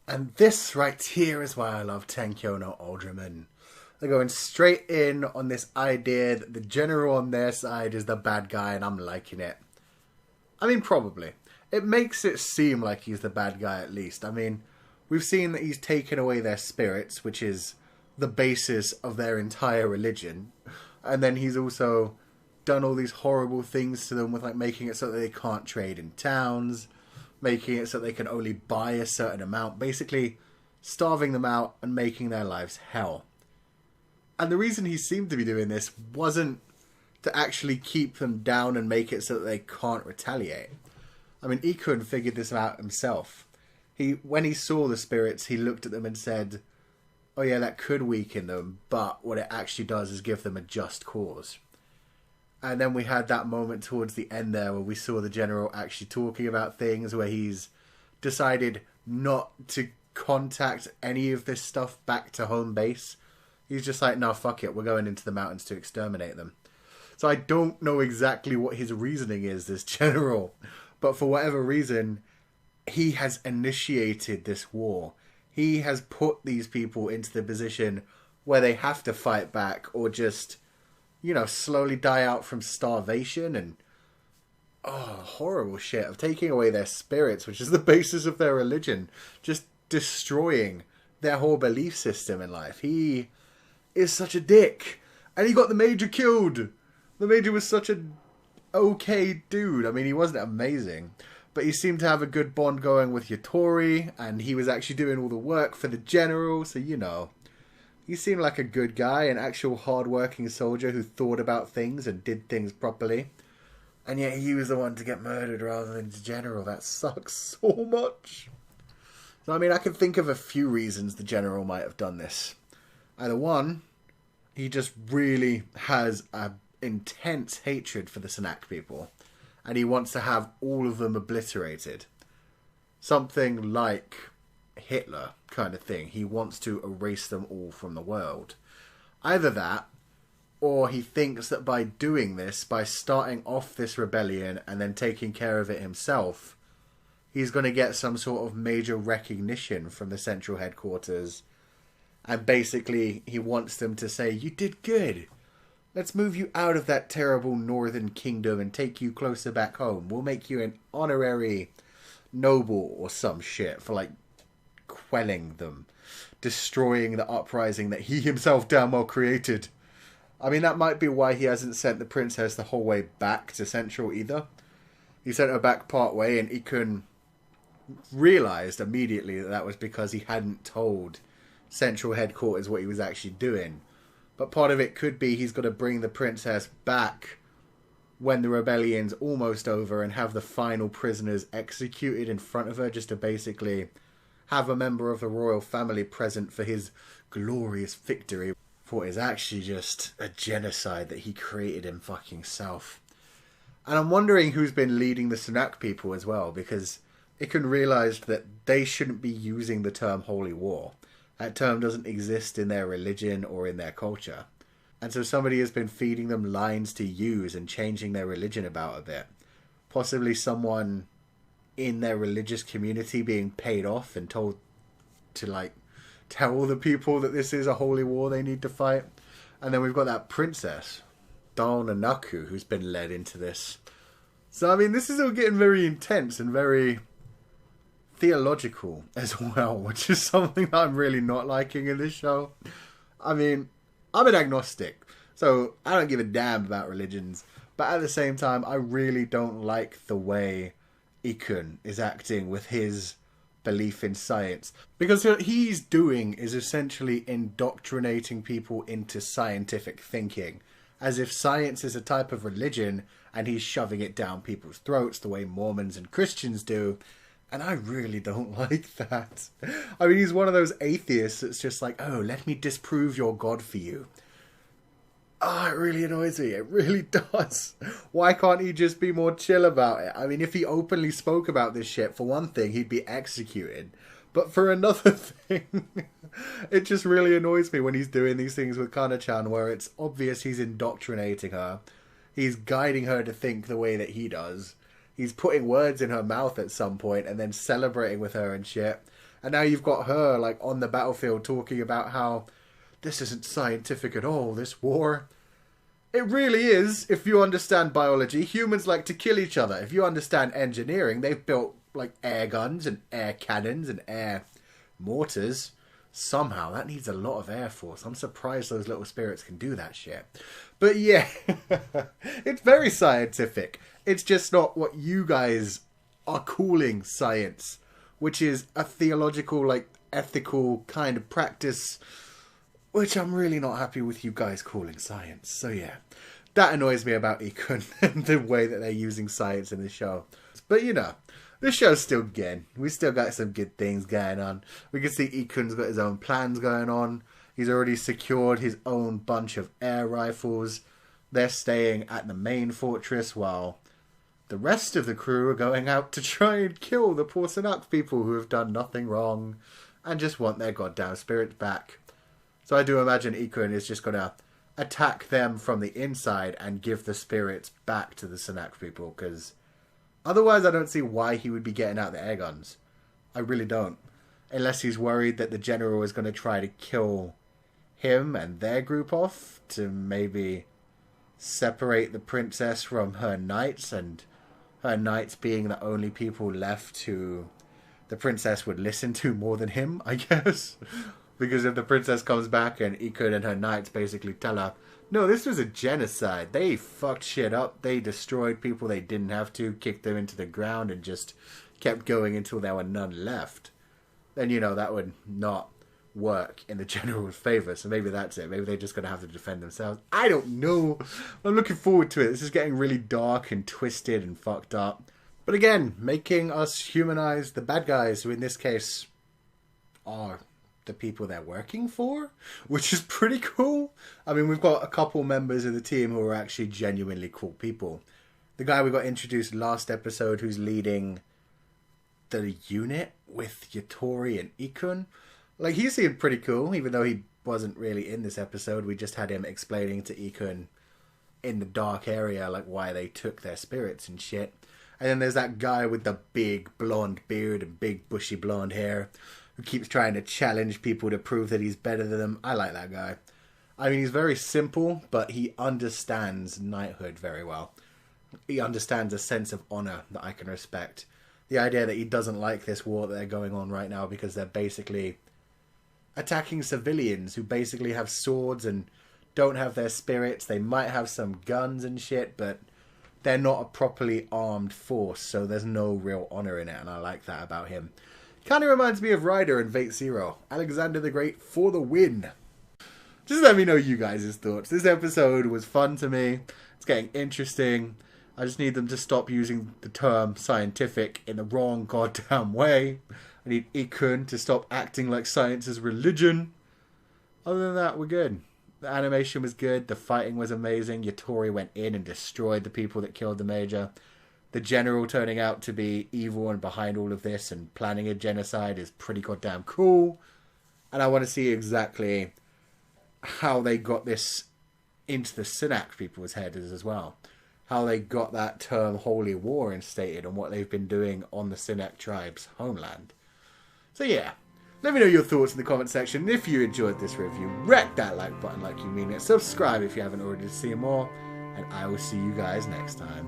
And this right here is why I love Tenkyou no Alderamin. They're going straight in on this idea that the general on their side is the bad guy, and I'm liking it. I mean, probably. It makes it seem like he's the bad guy at least. I mean, we've seen that he's taken away their spirits, which is the basis of their entire religion. And then he's also done all these horrible things to them with like making it so that they can't trade in towns, making it so they can only buy a certain amount, basically starving them out and making their lives hell. And the reason he seemed to be doing this wasn't to actually keep them down and make it so that they can't retaliate. I mean, Ikun figured this out himself. When he saw the spirits, he looked at them and said, oh yeah, that could weaken them, but what it actually does is give them a just cause. And then we had that moment towards the end there where we saw the general actually talking about things, where he's decided not to contact any of this stuff back to home base. He's just like, no, fuck it, we're going into the mountains to exterminate them. So I don't know exactly what his reasoning is, this general. But for whatever reason, he has initiated this war. He has put these people into the position where they have to fight back or just, you know, slowly die out from starvation and horrible shit of taking away their spirits, which is the basis of their religion. Just destroying their whole belief system in life. He is such a dick. And he got the Major killed. The Major was such an okay dude. I mean, he wasn't amazing, but he seemed to have a good bond going with Yatori, and he was actually doing all the work for the general, so you know. He seemed like a good guy, an actual hard-working soldier who thought about things and did things properly. And yet he was the one to get murdered rather than the general. That sucks so much. So, I mean, I can think of a few reasons the general might have done this. Either one, he just really has a intense hatred for the Snack people, and he wants to have all of them obliterated. Something like Hitler kind of thing. He wants to erase them all from the world. Either that, or he thinks that by doing this, by starting off this rebellion and then taking care of it himself, he's going to get some sort of major recognition from the central headquarters, and basically he wants them to say, you did good. Let's move you out of that terrible northern kingdom and take you closer back home. We'll make you an honorary noble or some shit for, like, quelling them. Destroying the uprising that he himself damn well created. I mean, that might be why he hasn't sent the princess the whole way back to Central either. He sent her back part way, and Ikun realised immediately that was because he hadn't told Central Headquarters what he was actually doing. But part of it could be he's got to bring the princess back when the rebellion's almost over and have the final prisoners executed in front of her, just to basically have a member of the royal family present for his glorious victory, for what is actually just a genocide that he created in fucking self. And I'm wondering who's been leading the Snack people as well, because it can realise that they shouldn't be using the term holy war. That term doesn't exist in their religion or in their culture. And so somebody has been feeding them lines to use and changing their religion about a bit. Possibly someone in their religious community being paid off and told to, like, tell the people that this is a holy war they need to fight. And then we've got that princess, Naku, who's been led into this. So, I mean, this is all getting very intense and very theological as well, which is something that I'm really not liking in this show. I mean, I'm an agnostic, so I don't give a damn about religions, but at the same time, I really don't like the way Ikun is acting with his belief in science, because what he's doing is essentially indoctrinating people into scientific thinking, as if science is a type of religion and he's shoving it down people's throats the way Mormons and Christians do. And I really don't like that. I mean, he's one of those atheists that's just like, oh, let me disprove your God for you. Oh, it really annoys me. It really does. Why can't he just be more chill about it? I mean, if he openly spoke about this shit, for one thing, he'd be executed. But for another thing, it just really annoys me when he's doing these things with Kana-chan, where it's obvious he's indoctrinating her. He's guiding her to think the way that he does. He's putting words in her mouth at some point and then celebrating with her and shit. And now you've got her, like, on the battlefield talking about how this isn't scientific at all, this war. It really is, if you understand biology. Humans like to kill each other. If you understand engineering, they've built, like, air guns and air cannons and air mortars. Somehow, that needs a lot of air force. I'm surprised those little spirits can do that shit. But yeah, it's very scientific. It's just not what you guys are calling science, which is a theological, like, ethical kind of practice, which I'm really not happy with you guys calling science. So yeah, that annoys me about Ikun and the way that they're using science in the show. But you know, the show's still good. We still got some good things going on. We can see Ikun's got his own plans going on. He's already secured his own bunch of air rifles. They're staying at the main fortress while the rest of the crew are going out to try and kill the poor Sanak people who have done nothing wrong and just want their goddamn spirits back. So I do imagine Ikun is just going to attack them from the inside and give the spirits back to the Sanak people, because otherwise I don't see why he would be getting out the air guns. I really don't. Unless he's worried that the general is going to try to kill him and their group off to maybe separate the princess from her knights, and her knights being the only people left who the princess would listen to more than him, I guess. Because if the princess comes back and Ikun and her knights basically tell her, no, this was a genocide. They fucked shit up. They destroyed people they didn't have to, kicked them into the ground, and just kept going until there were none left. Then, you know, that would not work in the general's favour. So maybe that's it. Maybe they're just going to have to defend themselves. I don't know. I'm looking forward to it. This is getting really dark and twisted and fucked up. But again, making us humanize the bad guys, who in this case are the people they're working for, which is pretty cool. I mean, we've got a couple members of the team who are actually genuinely cool people. The guy we got introduced last episode who's leading the unit with Yatori and Ikun, like, he seemed pretty cool, even though he wasn't really in this episode. We just had him explaining to Ikun in the dark area, like, why they took their spirits and shit. And then there's that guy with the big blonde beard and big bushy blonde hair who keeps trying to challenge people to prove that he's better than them. I like that guy. I mean, he's very simple, but he understands knighthood very well. He understands a sense of honor that I can respect. The idea that he doesn't like this war that they're going on right now because they're basically attacking civilians who basically have swords and don't have their spirits. They might have some guns and shit, but they're not a properly armed force, so there's no real honor in it, and I like that about him. Kind of reminds me of Ryder in Fate Zero. Alexander the Great for the win. Just let me know you guys' thoughts. This episode was fun to me. It's getting interesting. I just need them to stop using the term scientific in the wrong goddamn way. I need Ikun to stop acting like science is religion. Other than that, we're good. The animation was good. The fighting was amazing. Yatori went in and destroyed the people that killed the major. The general turning out to be evil and behind all of this and planning a genocide is pretty goddamn cool. And I want to see exactly how they got this into the Sanak people's heads as well. How they got that term Holy War instated and what they've been doing on the Sanak tribe's homeland. So yeah, let me know your thoughts in the comment section. If you enjoyed this review, wreck that like button like you mean it. Subscribe if you haven't already to see more. And I will see you guys next time.